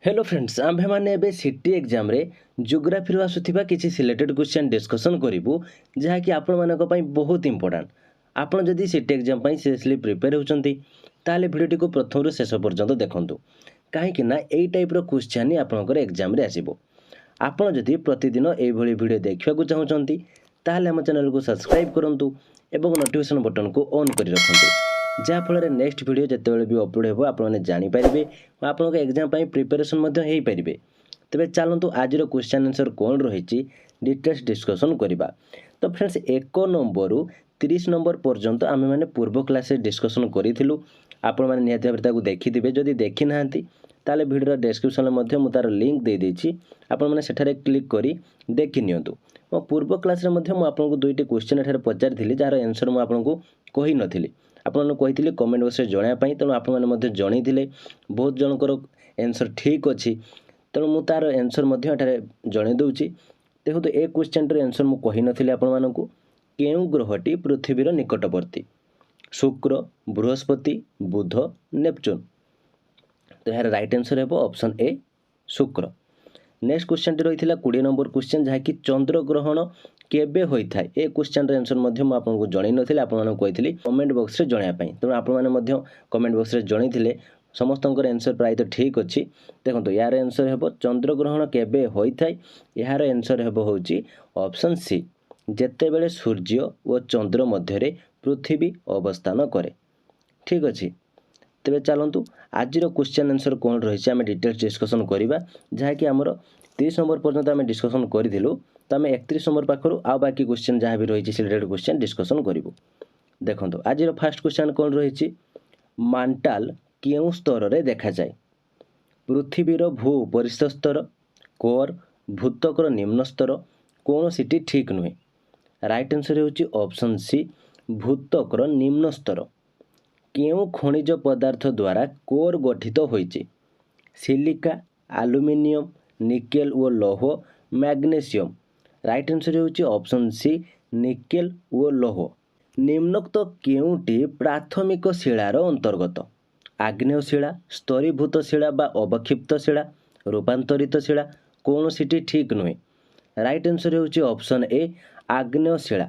Hello friends आम्भे माने एबे city exam रे जियोग्राफी आसुथिबा किछि सिलेक्टेड क्वेश्चन डिस्कशन करिवु जहा कि आपण मानको पई बहुत इंपोर्टेंट। आपण जदि सिटी एग्जाम पई सीरियसली प्रिपेयर होचंती ताले भिडियोटी को प्रथम रु शेष पर्यंत देखंतु काहे कि ना एई टाइप रो क्वेश्चन ही आपनकर एग्जाम रे आसीबो। आपण जदि प्रतिदिन एई भली वीडियो देखिबा को चाहउचंती ताले हम चैनल को सब्सक्राइब करंतु एवं नोटिफिकेशन बटन को ऑन करि रखंतु जहाँफल नेक्स्ट वीडियो जितेबाला भी अपलोड हो आपने जानीपारे आपंक एग्जाम प्रिपेरेसन हो पारे। तेज चलतु आज क्वेश्चन आंसर कौन रही डिटेल्स डिस्कसन करवा। तो फ्रेंड्स 1 नंबर रु 30 नंबर पर्यंत आम मैंने पूर्व क्लास डिस्कसन करूँ आपण मैंने निहत भाव देखिथे जदि देखी ना ताले वीडियो डिस्क्रिप्शन में मुझे लिंक दे देछि आपण मैंने सेठारे क्लिक करी देखि नियंतु। मो पूर्व क्लास आपको दुईटी क्वेश्चन एठारे पचारि जार आंसर मुझे कही नथिली आपने कही कमेंट बॉक्स में जनापी तेणु आपने जनईले बहुत जनकर आंसर ठीक अच्छी तेणु मु तार आंसर जन दूची। देखो ए क्वेश्चन आंसर मुझे कही नी आपको केउ ग्रहटी पृथ्वीर निकटवर्ती शुक्र बृहस्पति बुध नेपच्यून। तो यार राइट आंसर है ऑप्शन ए शुक्र। नेक्स्ट क्वेश्चन रही 20 नंबर क्वेश्चन जहाँकि चंद्र ग्रहण केबे होता है ए क्वेश्चन आंसर आपको जन नी आपको कमेंट बॉक्स में जनापी तेणु आपने कमेंट बॉक्स में जनईले समस्त आंसर प्राय तो ठीक अच्छी। देखो यार आंसर है चंद्र ग्रहण केबे होता है यार आंसर हो ऑप्शन सी जेतेबेले सूर्य और चंद्र मध्य पृथ्वी अवस्थान करे। ठीक अच्छे तेरे चलतु आज क्वेश्चन आंसर कौन रही आम डिटेल्स डिस्कसन करवा जहाँकि आमर 30 नंबर पर्यंत आम डिस्कसन करूँ तो आम 31 नंबर पाखर आ बाकी क्वेश्चन जहाँ भी रही सिलेक्टेड क्वेश्चन डिस्कसन करूँ। देखो आज फास्ट क्वेश्चन कौन रही मांटाल केउ स्तर रे देखा जाए पृथ्वीर भू उपरिस्थ स्तर कोर भूतकर निम्न स्तर कौन सीटी ठीक नुहे। राइट आंसर होची ऑप्शन सी भूतकर निम्न स्तर। केउ खनिज पदार्थ द्वारा कोर गठित होइछि सिलिका एल्युमिनियम निकेल व लौह मैग्नेशियम। राइट आंसर होची ऑप्शन सी निकेल व लौह। निम्नोक्त केउटी प्राथमिक शिलार अंतर्गत आग्नेय शिला स्तरीभूत शिला बा अवक्षिप्त शिला रूपांतरित शिला कौन सीटी ठीक नुहे। राइट आंसर होची ऑप्शन ए आग्नेय शिला।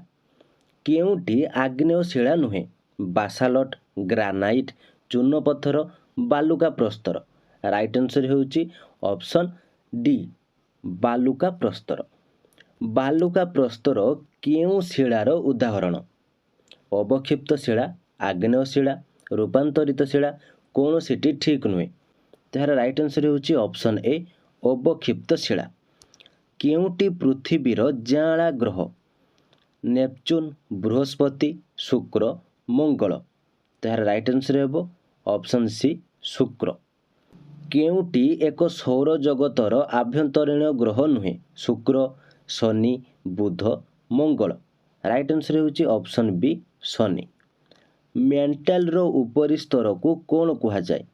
केउटी आग्नेय शिला नुहे बासालट ग्रानाइट चूनपत्थर बालुका प्रस्तर। राइट आंसर होची ऑप्शन डी बालुका प्रस्तर। बालुका प्रस्तर केउ शिलार उदाहरण अवक्षिप्त शिला आग्नेय शिला रूपांतरित शिला कौन सीटी ठीक नुहे। तार राइट आंसर होची ऑप्शन ए अवक्षिप्त शिला। केउटी पृथ्वीर जाँला ग्रह नेपच्यून बृहस्पति शुक्र मंगल। तार राइट आंसर है ऑप्शन सी शुक्र। केउटी एक सौर जगतर आभ्यंतरीण ग्रह नुहे शुक्र शनि बुध मंगल। राइट आंसर होची ऑप्शन बी शनि। मेंटल रो ऊपरी स्तर को कौन कहा जाए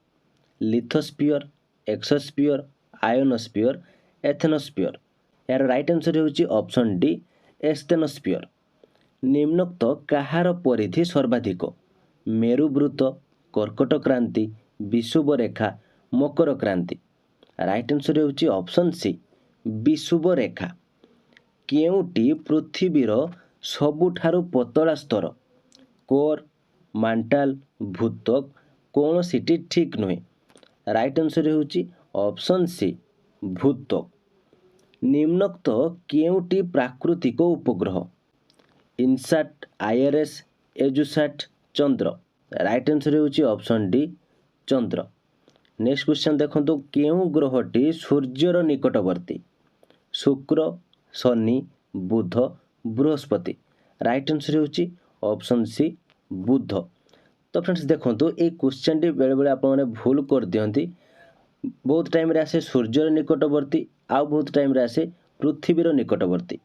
लिथोस्फीयर एक्सोस्फीयर आयोनोस्फीयर एथेनोस्फीयर। यार राइट आंसर होची ऑप्शन डी एस्थेनोस्फीयर। निम्नोक्त कहार परिधि सर्वाधिक मेरुवृत्त कर्कट क्रांति विषुव रेखा मकर क्रांति। राइट आंसर होची ऑप्शन सी विषुव रेखा। केउटी पृथ्वीर सबुठारु पतला स्तर कोर मांटाल भूतक कौन सीटी ठीक नुहे। राइट आंसर होची ऑप्शन सी भूतक। निम्नोक्त केउटी प्राकृतिक उपग्रह इनसैट आईआरएस एजुसैट चंद्र। राइट आंसर होची ऑप्शन डी चंद्र। नेक्स्ट क्वेश्चन देखो केउ ग्रहटी सूर्यर निकटवर्ती शुक्र शनि बुध बृहस्पति। राइट आंसर होची ऑप्शन सी बुध। तो फ्रेंड्स देखो ये क्वेश्चन टी बेले बेले आपने भूल कर दियंती बहुत टाइम रे आसे सूर्यर निकटवर्ती आ बहुत टाइम रे आसे पृथ्वीर निकटवर्ती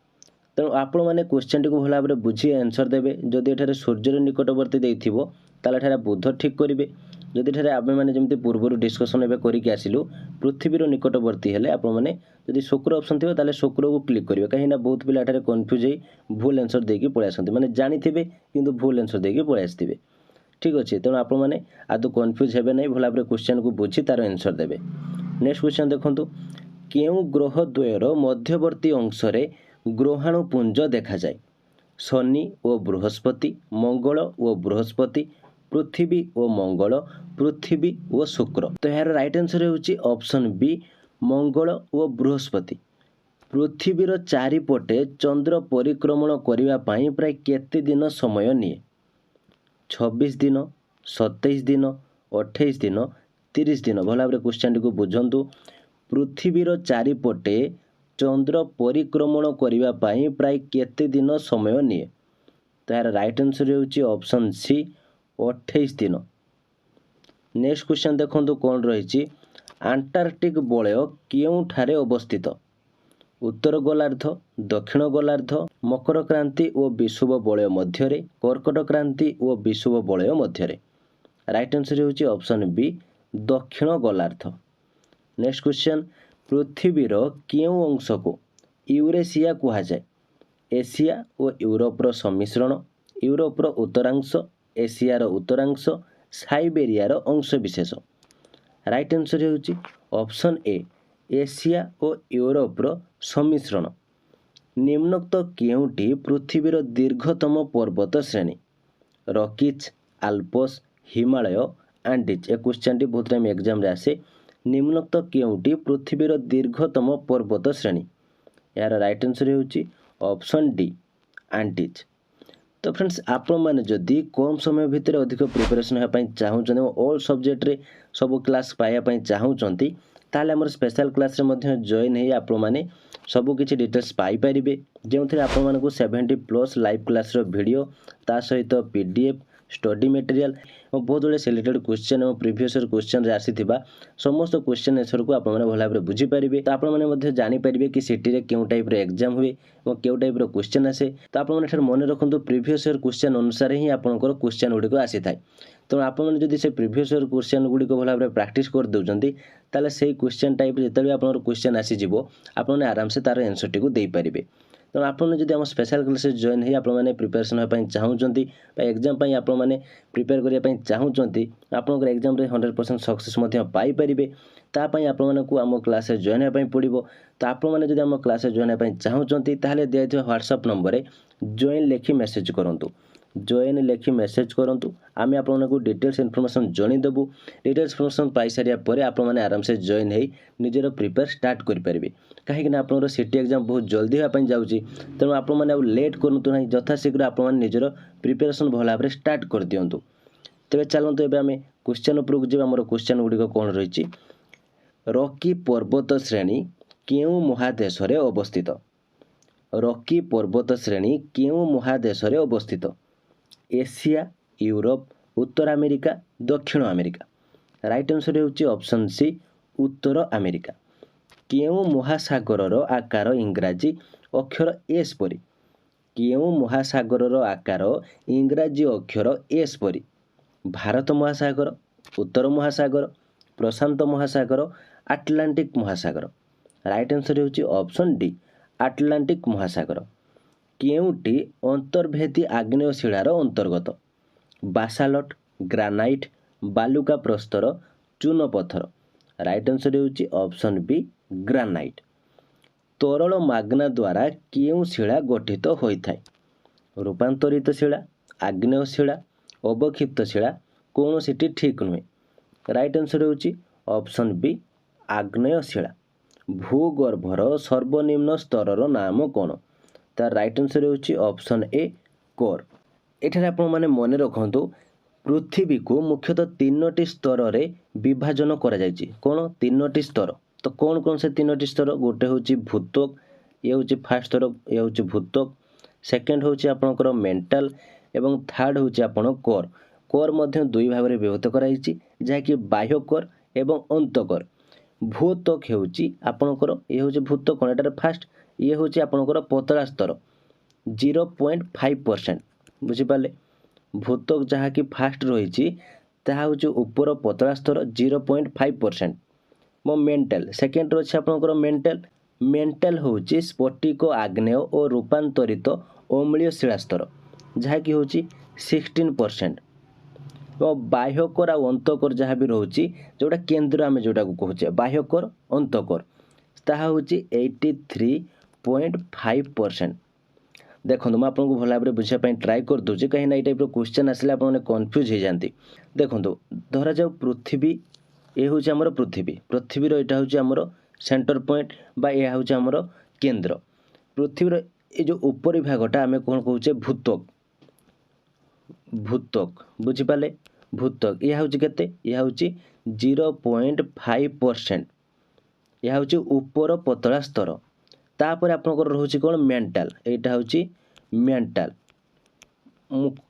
तेणु आपण मैंने क्वेश्चन टी को भल भाव बुझी आंसर देवे जदि एठारे सूर्यर निकटवर्ती देथिबो ताले एठारे बुध ठीक करिवे जदि एठारे आमे माने जेमति पूर्वरु डिस्कशन एबे करिके आसिलु पृथ्वीर निकटवर्ती हेले आपण माने जदि शुक्र ऑप्शन थिबो ताले शुक्र को क्लिक करिवे कहीं ना बहुत पिला एठारे कंफ्यूज होई भूल आंसर देकी पळे आसंती माने जानि थिबे किंतु भूल आंसर देकी पळे आस्थिबे ठीक अच्छे। तेणु आपण मैंने आदौ कन्फ्यूज हेबे नहीं, भल भाव क्वेश्चन को बुझी तार आंसर देवे। नेक्स्ट क्वेश्चन देखंतु, केउ ग्रह द्वयर मध्यवर्ती अंशरे ग्रहाणुपुंज देखा जाए? शनि और बृहस्पति, मंगल और बृहस्पति, पृथ्वी और मंगल, पृथ्वी और शुक्र। तो यार राइट आंसर होची ऑप्शन बी, मंगल और बृहस्पति। पृथ्वीर चारिपटे चंद्र परिक्रमण करने पाई प्राय केते दिन समय निए? 26 दिन, 27 दिन, 28 दिन, 30 दिन। भल भाव क्वेश्चन को बुझंतु। पृथ्वीर चारिपटे चंद्र परिक्रमण करने पाई प्राय केते दिन समय निए? तो यार राइट आंसर होची ऑप्शन सी, 28 दिन। नेक्स्ट क्वेश्चन देखंतु कौन रही? आंटार्कटिक वलय केउठारे अवस्थित? उत्तर गोलार्ध, दक्षिण गोलार्ध, मकर क्रांति और विषुव वलय मध्यरे, कर्कट क्रांति और विषुव वलय मध्यरे। राइट आंसर होची ऑप्शन बी, दक्षिण गोलार्ध। नेक्स्ट क्वेश्चन, पृथ्वीर केउ अंश को यूरेशिया कहा जाए? एशिया और यूरोपर सम्मिश्रण, यूरोपर उत्तरांश, एशियार उत्तरांश, साइबेरियार अंश विशेष। राइट आंसर होची ऑप्शन ए, एशिया और यूरोपर सम्मिश्रण। निम्नोक्त केउटी पृथ्वीर दीर्घतम पर्वत श्रेणी? Rockies, Alps, Himalaya, Andes. ए क्वेश्चन टी बहुत टाइम एग्जाम रे आसे। निम्नोक्त केउटी पृथ्वीर दीर्घतम पर्वत श्रेणी? यार राइट आंसर होची ऑप्शन डी, आंडीज। तो फ्रेंड्स आपण मैंने जदि कम समय भितर अधिक प्रिपरेशन होगा चाहूँ ऑल सब्जेक्ट रे सब क्लास पाइबा चाहूँगी, ताले आमर स्पेशल क्लास रे मध्य जॉइन है आपण मैंने सब किसी डिटेल्स पाइपर जो थे आपण मानक 70+ लाइव क्लास रो वीडियो ता सहित पीडीएफ स्टडी मटेरियल और बहुत गुड़े सिलेक्टेड क्वेश्चन और प्रीवियस क्वेश्चन आसीथिबा समस्त क्वेश्चन आंसर को आपण माने भल भाव बुझी पारिबे। तो आपण माने मध्य जानि पारिबे कि सिटी रे केउ टाइप रो एग्जाम हुए और केउ टाइप रो क्वेश्चन आसे। तो आपण माने मन रखंतु प्रीवियस क्वेश्चन अनुसार ही आपनकर क्वेश्चन गुडी को आसी थाए। तो आपण माने जदि से प्रीवियस क्वेश्चन गुडी को भल भाव प्रैक्टिस कर दउचंती ताले सेही क्वेश्चन टाइप जेतबे आपनकर क्वेश्चन आसी जिवो आपण माने आराम से तार आंसर टी को देई पारिबे। तो आपने जब आम स्पेशल क्लास जॉइन है आपने प्रिपेरेसन होगा चाहूँगी एग्जाम आपने प्रिपेयर करने चाहूँगी आपंकर एग्जाम 100% सक्सेस पाइपर तापाई आपको आम क्लास जॉइन होगा पड़ो। तो आपने जब आम क्लास जॉइन होगा चाहूँगी ताहले दिया व्हाट्सएप नंबर जॉइन लिखि मेसेज करूँ, जॉइन लिखि मेसेज करूँ। आम आपको डिटेल्स इनफॉरमेशन जणीदेबू। डिटेल्स इनफॉरमेशन पाई सारिया पर आपने आराम से जॉइन हो निजर प्रिपेयर स्टार्ट करेंगे। कहीं आपंकर सिटी एग्जाम बहुत जल्दी होगापी जाऊँगी तेणु आपने लेट करूँ ना, यथाशीघ्र आपने निजर प्रिपेरेसन भल भाव स्टार्ट कर दिंतु। तेज चलते एवं आम क्वेश्चन उपरକୁ जी आम क्वेश्चन गुड़िक कौन रही? रॉकी पर्वत श्रेणी केउ महादेश रे अवस्थित? रॉकी पर्वत श्रेणी केउ महादेश रे अवस्थित? एशिया, यूरोप, उत्तर अमेरिका, दक्षिण अमेरिका। राइट आंसर होची ऑप्शन सी, उत्तर अमेरिका। केउ महासागर आकार इंग्राजी अक्षर एस परी? केउ महासागर आकार इंग्राजी अक्षर एस परी? भारत महासागर, उत्तर महासागर, प्रशांत महासागर, आटलांटिक महासागर। राइट आंसर होची ऑप्शन डी, आटलांटिक महासागर। केउटी अंतर्भेदी आग्नेयशिलार अंतर्गत? बासाल्ट, ग्रानाइट, बालुका प्रस्तर, चूनपत्थर। राइट आंसर होची ऑप्शन बी, ग्रानाइट। तरल माग्ना द्वारा केउ शिला गठित होइथाय? रूपांतरित शिला, आग्नेय शिला, अवक्षिप्त शिला, कौनसीटी ठीक नुहे। राइट आंसर होची ऑप्शन बी, आग्नेय शिला। भूगर्भर सर्वनिम्न स्तरर नाम कौन? तार राइट आंसर होची ऑप्शन ए, कोर। एठारे आपण माने मने रखंतु पृथ्वी को मुख्यतः 3टी स्तर रे विभाजन करा जायछि। कोन 3टी स्तर? तो कौन कौन से 3टी स्तर? गोटे होची भूत्वक, ये होची फर्स्ट स्तर, ये होची भूत्वक। सेकेंड होची आपनकर मेंटल एवं थर्ड होची आपण कोर। कोर मध्य दुई भाग में विभक्त कराइछि जहाँकि बाह्य कोर एवं अंतकोर। भूत्वक होची आपनकर ये होची भूत्वक एटार फास्ट, ये होची आपनकर पतला स्तर 0.5%। बुझिपाले? भूत्वक जहाँ कि फास्ट रही ताहा होची ऊपर पतला स्तर 0.5%। मो मेंटल सेकेंड रही आपनकर मेंटल। मेंटल होची स्फटिक आग्नेय और रूपांतरित अम्लीय शिला स्तर जहाँ कि होची 16%। बाह्यकर आ अंतकर जहाँ भी रोचे जोटा केन्द्र आम जोटा कहे बाह्यकर अंतकर ताहा होची 83.5%। देखो मुझे आपको भल भाव बुझापी ट्राए कर दूसरी कहीं ये टाइप क्वेश्चन आसिले आप कन्फ्यूज हो जाती। देखो धरा जाऊ पृथ्वी ये हूँ आमर पृथ्वी पृथ्वीर यहाँ हूँ आमर सेंटर पॉइंट बा यह हूँ आमर केन्द्र पृथ्वीर ये जो ऊपरी भागटा आम कौन कहे भूतक भूतक बुझीपारे भूतक यह हूँ के यह हूँ 0.5%। यह हूँ ऊपर पतला स्तर तापर आपंकर रोचे कौन मेंटाल यहाँ हूँ मेंटाल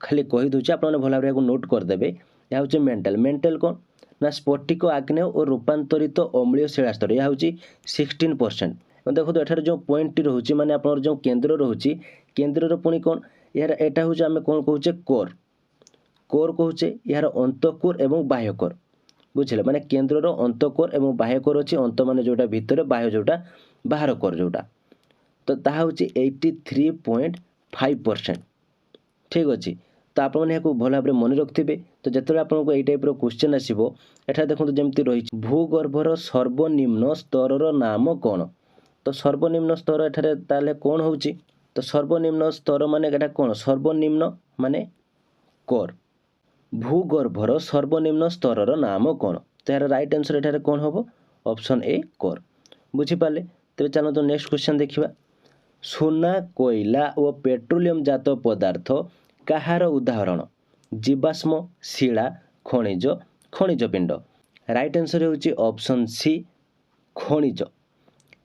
खाली कहीदे आप भल भाव नोट करदे यह हूँ मेंटाल मेंटाल कौन ना स्फटिक आग्नेय और रूपांतरित अम्लीय शिलास्तर यह हूँ 16%। देखो एठार जो पॉइंट रोचे माने आप जो केन्द्र रोचे केन्द्र पुणी कौन यार यहाँ हूँ आम कौन कहे कोर कोर कहे यार अंतकोर एवं बाह्यकोर बुझे माने केन्द्रर अंतकोर एवं बाह्यकोर अच्छी अंत मान जोटा भितर बाह्य जोटा बाहर कोर जोटा तो ताहा हूँ 83.5%। ठीक अच्छे तो आप भल भाव मन रखिए। तो जिते आपको यही टाइप क्वेश्चन आसो एटा देखो जमी रही भूगर्भर सर्वनिम्न स्तर नाम कौन। तो सर्वनिम्न स्तर एठारे ताले कौन हो तो सर्वनिम्न स्तर माने एटा कौन सर्वनिम्न माने कोर भूगर्भर सर्वनिम्न स्तर नाम कौन तो यार राइट आंसर एठारे कौन हम ऑप्शन ए कोर बुझीपारे। तेज चलते नेक्स्ट क्वेश्चन देखा सोना कोयला और पेट्रोलियम जात पदार्थ कहार उदाहरण जीवाश्म शिला खनिज खनिज पिंड राइट आंसर होची ऑप्शन सी खनिज।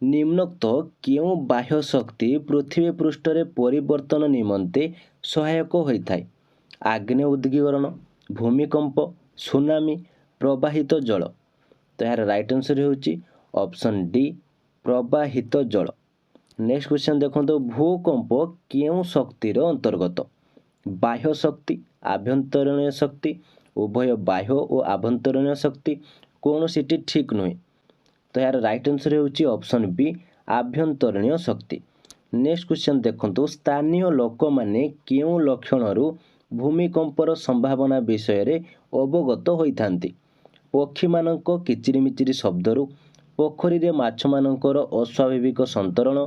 निम्नोक्त क्यों बाह्य शक्ति पृथ्वी पृष्ठ रे परिवर्तन निमंते सहायक होता है आग्नेय उद्गीकरण भूमिकंप सुनामी प्रवाहित जल तो यार राइट आंसर होची ऑप्शन डी प्रवाहित जल। नेक्स्ट क्वेश्चन देखो भूकंप क्यों शक्तिर अंतर्गत बाह्य शक्ति आभ्यंतरीण शक्ति उभय बाह्य और आभ्यंतरीण शक्ति कौन सीटी ठीक नुहे तो यार राइट आंसर होची ऑप्शन बी आभ्यंतरीण शक्ति। नेक्स्ट क्वेश्चन देखो स्थानीय लोक माने क्यों लक्षण भूमिकंपर संभावना विषय रे अवगत होइथांती पक्षी मानक किचिरिमिचिरी शब्दरू पोखरी रे माछ मानकर अस्वाभाविक संतरण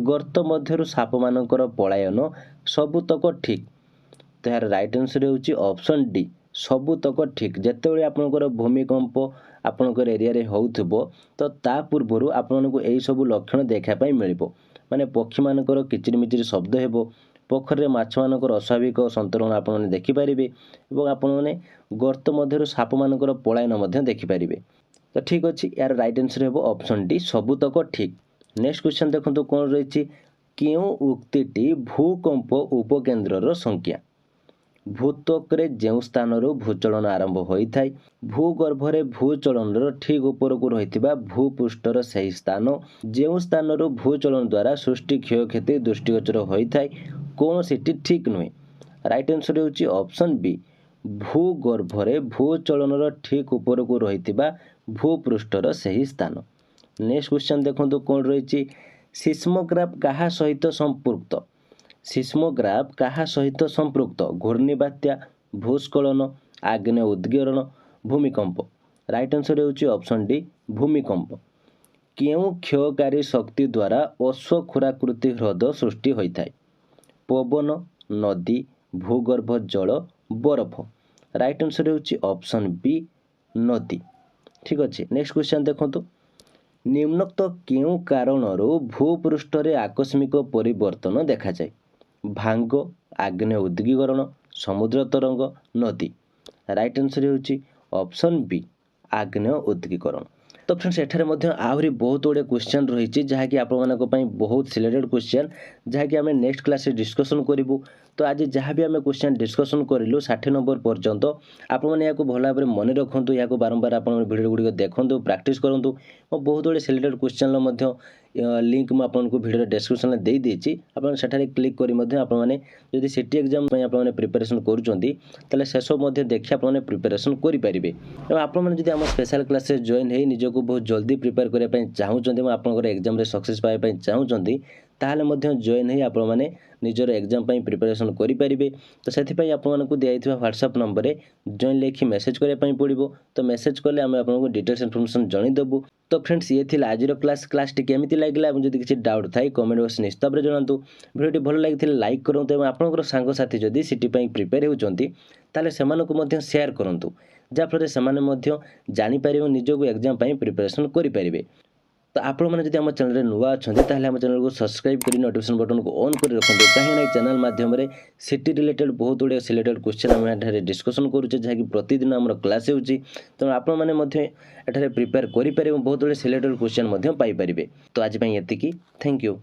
गर्त मध्यरु साप मानकर पलायन सबुतक ठीक तो यार राइट आंसर होची ऑप्शन डी सबुतक ठीक। जेतेबेले आपनकर भूमिकंप आपनकर एरिया रे होउथबो तो ता पूर्वरु आपनको एई सब लक्षण देखा पाई मिलिबो माने पक्षी मानकर किचिरिमिचिरी शब्द हेबो पोखरी रे माछ मानकर अस्वाभाविक संतरण आपने देखिपारे और आपने गर्त मध्यरु साप मानकर पलायन मध्य देखिपारे। तो ठीक अच्छे यार राइट आंसर हो ऑप्शन डी सबुतक ठीक। नेक्स्ट क्वेश्चन देखो कौन रही क्यों उक्ति भूकंप उपकेन्द्र संख्या भूतक जो स्थान भूचलन आरंभ होता है भूगर्भरे भूचलन ठीक उपरकू रही भूपृष्ठर से स्थान जो स्थान भूचलन द्वारा सृष्टि क्षयक्षति दृष्टिगोचर होता है कौन सीटी ठीक नुहे राइट आंसर होची ऑप्शन बी भूगर्भरे भूचलन ठीक उपरकू रही भूपृष्ठर से ही स्थान। नेक्स्ट क्वेश्चन देखो कौन रही सिस्मोग्राफ कहा सहित संपृक्त सिस्मोग्राफ कहा सहित संपृक्त घूर्णिबात्या भूस्खलन आग्नेय उद्गीरण भूमिकंप राइट आंसर होची ऑप्शन डी भूमिकंप। क्यों क्षयकारी शक्ति द्वारा अश्वक्षुराकृति ह्रद सृष्टि होता है पवन नदी भूगर्भ जल बरफ राइट आंसर होची ऑप्शन बी नदी। ठीक अच्छे नेक्स्ट क्वेश्चन देखो निम्नोक्त क्यों कारण भूपृष्ठ रे आकस्मिक परिवर्तन देखा जाए भांग आग्नेय उद्गीकरण समुद्र तरंग नदी राइट आंसर होची ऑप्शन बी आग्नेय उद्गीकरण। तो फ्रेंड्स एठारे आहरी बहुत गुड़े क्वेश्चन रही जहाँकि आपण बहुत सिलेक्टेड क्वेश्चन जहाँकि आम नेक्स्ट क्लास डिस्कसन करूँ। तो आज जहाँ भी आम क्वेश्चन डिस्कसन करूँ 60 नंबर पर्यंत आपने भल भाव मन रखु या बारंबार आप भिडियो गुड़िक देखूँ प्राक्ट करूँ बहुत गुड़े सिलेक्टेड क्वेश्चन लिंक मुझे आपको भिडियो डिस्क्रिप्शन दे देती आपने सेठारे क्लिक करी आपने जदि सिटी एग्जाम आपने प्रिपरेशन करुँच से सब देखिए आपने प्रिपरेशन करेंगे। आपड़ी आम स्पेशल क्लास जॉइन हो निजक बहुत जल्दी प्रिपेयर करने चाहूँगी आपंकर एग्जाम सक्सेस पाइबा चाहूँगी ताहले मध्य जॉइन ही आपण माने निजर एग्जाम पई प्रिपरेशन करि परिबे। तो सेथि पई आपण मानकु दियाइथिबा WhatsApp नंबर रे जॉइन लेखि मेसेज करिया पई पड़िबो। तो मेसेज कले आमे आपनको डिटेल्स इन्फॉर्मेशन जणि देबु। तो फ्रेंड्स ये थिला आजिर क्लास टी केमिति लागिला एवं जदि किछि डाउट थाई कमेंट बॉक्स निश्चित भाबरे जणांतु। भिडियोटी भल लागिथिले लाइक करंतु एवं आपनकर सांग साथी जदि सिटी पई प्रिपेयर होउचंती ताले सेमानकु मध्य शेयर करंतु जा फଳରେ ସେମାନେ ମଧ୍ୟ ଜାଣିପାରିବେ ନିଜକୁ ଏକ୍ଜାମ୍ ପାଇଁ ପ୍ରିପାରେସନ୍ କରିପାରିବେ। ତ ଆପଣମାନେ ଯଦି ଆମ ଚ୍ୟାନେଲରେ ନୂଆ ଅଛନ୍ତି ତାହେଲେ ଆମ ଚ୍ୟାନେଲକୁ ସବସ୍କ୍ରାଇବ୍ କରି ନୋଟିଫିକେସନ୍ ବଟନକୁ ଅନ୍ କରି ରଖନ୍ତୁ, କାହିଁକିନା ଏହି ଚ୍ୟାନେଲ ମାଧ୍ୟମରେ ସିଟି ରିଲେଟେଡ୍ ବହୁତ ଗୁଡ଼ିଏ ସିଲେକ୍ଟେଡ୍ କ୍ୱେଶ୍ଚନ୍ ଆମେ ଏଠାରେ ଡିସ୍କସନ୍ କରୁଛେ, ଯାହାକି ପ୍ରତିଦିନ ଆମର କ୍ଲାସ୍ ହେଉଛି। ତେଣୁ ଆପଣମାନେ ମଧ୍ୟ ଏଠାରେ ପ୍ରିପେୟାର କରିପାରିବେ, ବହୁତ ଗୁଡ଼ିଏ ସିଲେକ୍ଟେଡ୍ କ୍ୱେଶ୍ଚନ୍ ମଧ୍ୟ ପାଇପାରିବେ। ତ ଆଜି ପାଇଁ ଏତିକି, ଥ୍ୟାଙ୍କ ୟୁ।